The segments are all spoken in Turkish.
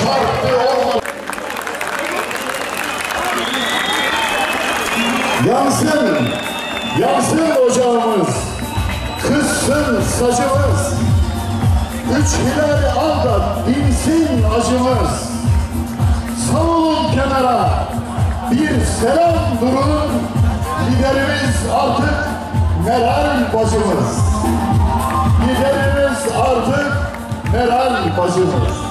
farklı olmalı. Yansın, yansın ocağımız, kızsın sacımız, üç hilal aldat dinsin acımız. Savulun kenara, bir selam durun, liderimiz artık Meral bacımız. Liderimiz artık Meral bacımız.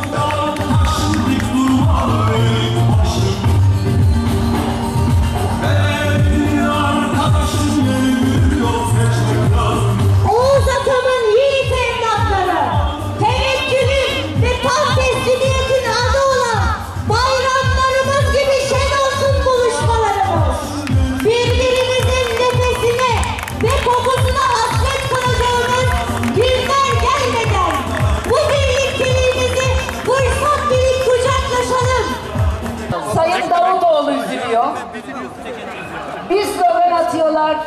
Oğuz Atam'ın yiğit evlatları, tevekkülün ve tam teslimiyetin adı olan bayramlarımız gibi şen olsun buluşmalarımız. Birbirimizin nefesine ve kokusuna hasret kalacağımız günler gelmeden bu birlikteliğimizi fırsat bilip kucaklaşalım. Sayın Davutoğlu üzülüyor. Bir slogan atıyorlar.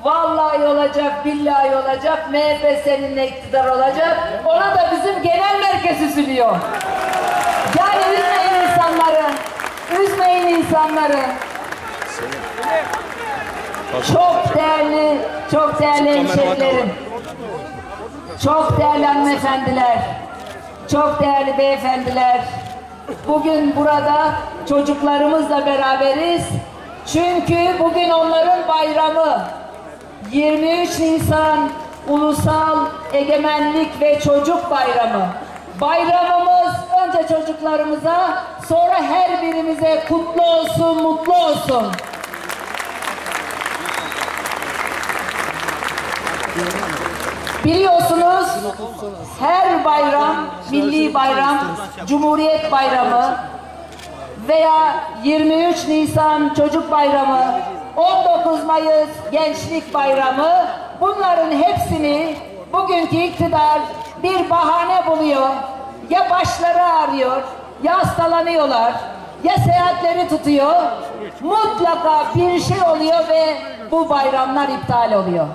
Vallahi olacak, billahi olacak, MHP seninle iktidar olacak. Ona da bizim genel merkez üzülüyor. Yani üzmeyin insanları. Üzmeyin insanları. Çok değerli hemşehrilerim. Çok değerli hanımefendiler. Çok değerli beyefendiler. Bugün burada çocuklarımızla beraberiz. Çünkü bugün onların bayramı. 23 Nisan Ulusal Egemenlik ve Çocuk Bayramı. Bayramımız önce çocuklarımıza, sonra her birimize kutlu olsun, mutlu olsun. Biliyorsunuz her bayram, milli bayram, Cumhuriyet Bayramı veya 23 Nisan Çocuk Bayramı, 19 Mayıs Gençlik Bayramı, bunların hepsini bugünkü iktidar bir bahane buluyor. Ya başları ağrıyor, ya hastalanıyorlar, ya seyahatleri tutuyor. Mutlaka bir şey oluyor ve bu bayramlar iptal oluyor.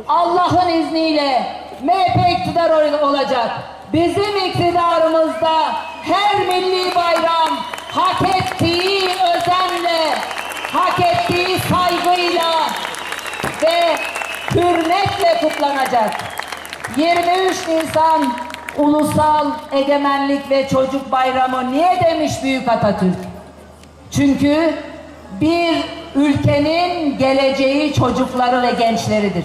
Allah'ın izniyle MHP iktidar olacak. Bizim iktidarımızda her milli bayram hak ettiği özenle, hak ettiği saygıyla ve hürmetle kutlanacak. 23 Nisan Ulusal Egemenlik ve Çocuk Bayramı niye demiş Büyük Atatürk? Çünkü bir ülkenin geleceği çocukları ve gençleridir.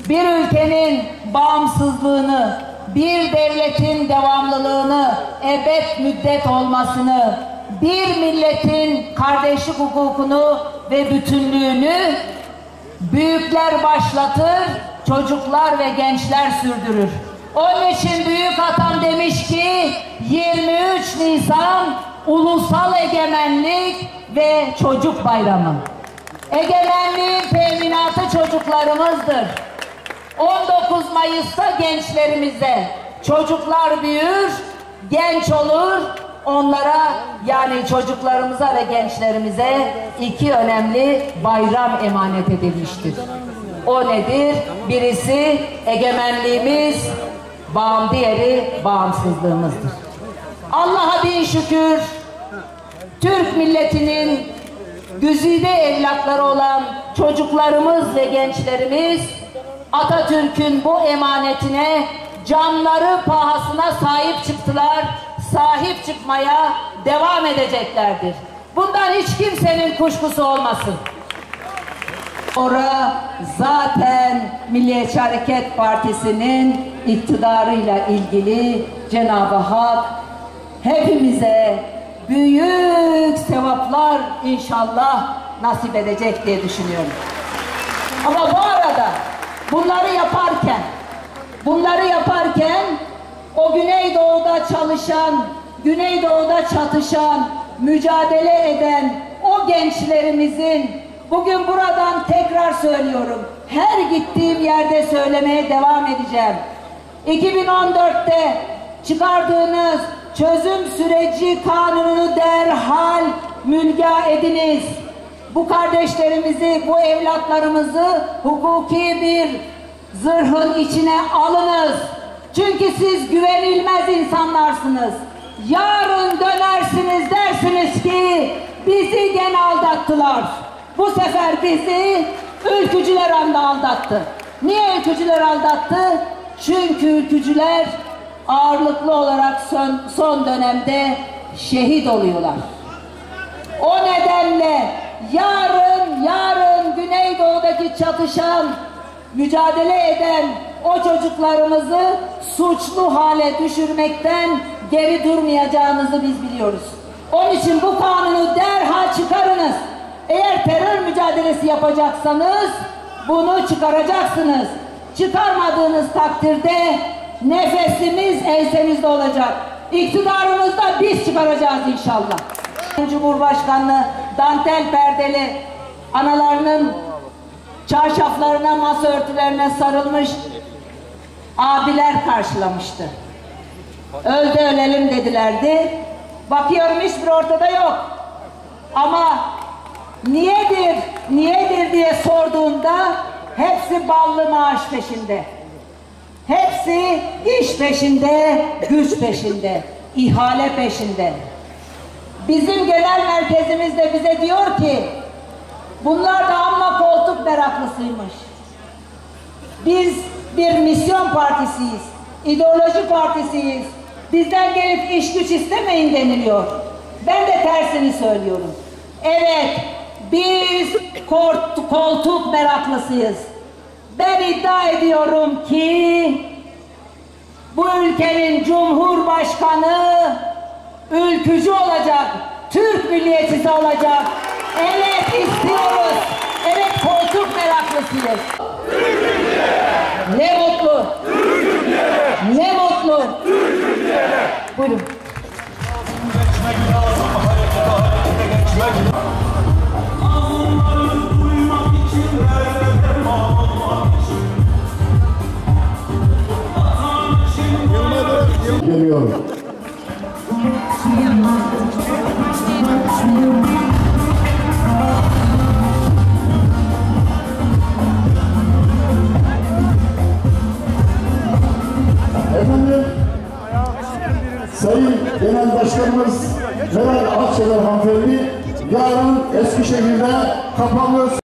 Bir ülkenin bağımsızlığını, bir devletin devamlılığını, ebed müddet olmasını, bir milletin kardeşlik hukukunu ve bütünlüğünü büyükler başlatır, çocuklar ve gençler sürdürür. Onun için Büyük Atam demiş ki 23 Nisan Ulusal Egemenlik ve Çocuk Bayramı. Egemenliğin teminatı çocuklarımızdır. 19 Mayıs'ta gençlerimize, çocuklar büyür, genç olur, onlara yani çocuklarımıza ve gençlerimize iki önemli bayram emanet edilmiştir. O nedir? Birisi egemenliğimiz, diğeri bağımsızlığımızdır. Allah'a bin şükür, Türk milletinin güzide evlatları olan çocuklarımız ve gençlerimiz Atatürk'ün bu emanetine canları pahasına sahip çıktılar, sahip çıkmaya devam edeceklerdir. Bundan hiç kimsenin kuşkusu olmasın. Sonra zaten Milliyetçi Hareket Partisi'nin iktidarıyla ilgili Cenab-ı Hak hepimize büyük sevaplar inşallah nasip edecek diye düşünüyorum. Ama bu arada bunları yaparken o Güneydoğu'da çalışan, Güneydoğu'da çatışan, mücadele eden o gençlerimizin, bugün buradan tekrar söylüyorum, her gittiğim yerde söylemeye devam edeceğim. 2014'te çıkardığınız çözüm süreci kanununu derhal mülga ediniz. Bu kardeşlerimizi, bu evlatlarımızı hukuki bir zırhın içine alınız. Çünkü siz güvenilmez insanlarsınız. Yarın döner dersiniz ki bizi gene aldattılar. Bu sefer bizi ülkücüler aldattı. Niye ülkücüler aldattı? Çünkü ülkücüler ağırlıklı olarak son dönemde şehit oluyorlar. O nedenle yarın Güneydoğu'daki çatışan, mücadele eden o çocuklarımızı suçlu hale düşürmekten geri durmayacağınızı biz biliyoruz. Onun için bu kanunu derhal çıkarınız. Eğer terör mücadelesi yapacaksanız bunu çıkaracaksınız. Çıkarmadığınız takdirde nefesimiz ensemizde olacak. İktidarımızda biz çıkaracağız inşallah. Cumhurbaşkanlığı dantel perdeli analarının çarşaflarına, masa örtülerine sarılmış abiler karşılamıştı. Öldü ölelim dedilerdi. Bakıyorum hiçbir ortada yok. Ama niyedir diye sorduğumda hepsi ballı maaş peşinde. Hepsi iş peşinde, güç peşinde, ihale peşinde. Bizim genel merkezimiz de bize diyor ki bunlar da amma koltuk meraklısıymış. Biz bir misyon partisiyiz, ideoloji partisiyiz. Bizden gelip iş güç istemeyin deniliyor. Ben de tersini söylüyorum. Evet, biz koltuk meraklısıyız. Ben iddia ediyorum ki bu ülkenin Cumhurbaşkanı ülkücü olacak, Türk milliyetçisi olacak. Evet istiyoruz. Evet koltuk meraklısıyız. Ne mutlu. Ne mutlu. Buyurun. Geliyor. Efendim, Sayın Genel Başkanımız Meral Akşener hanımefendi yarın Eskişehir'de kapanıyor.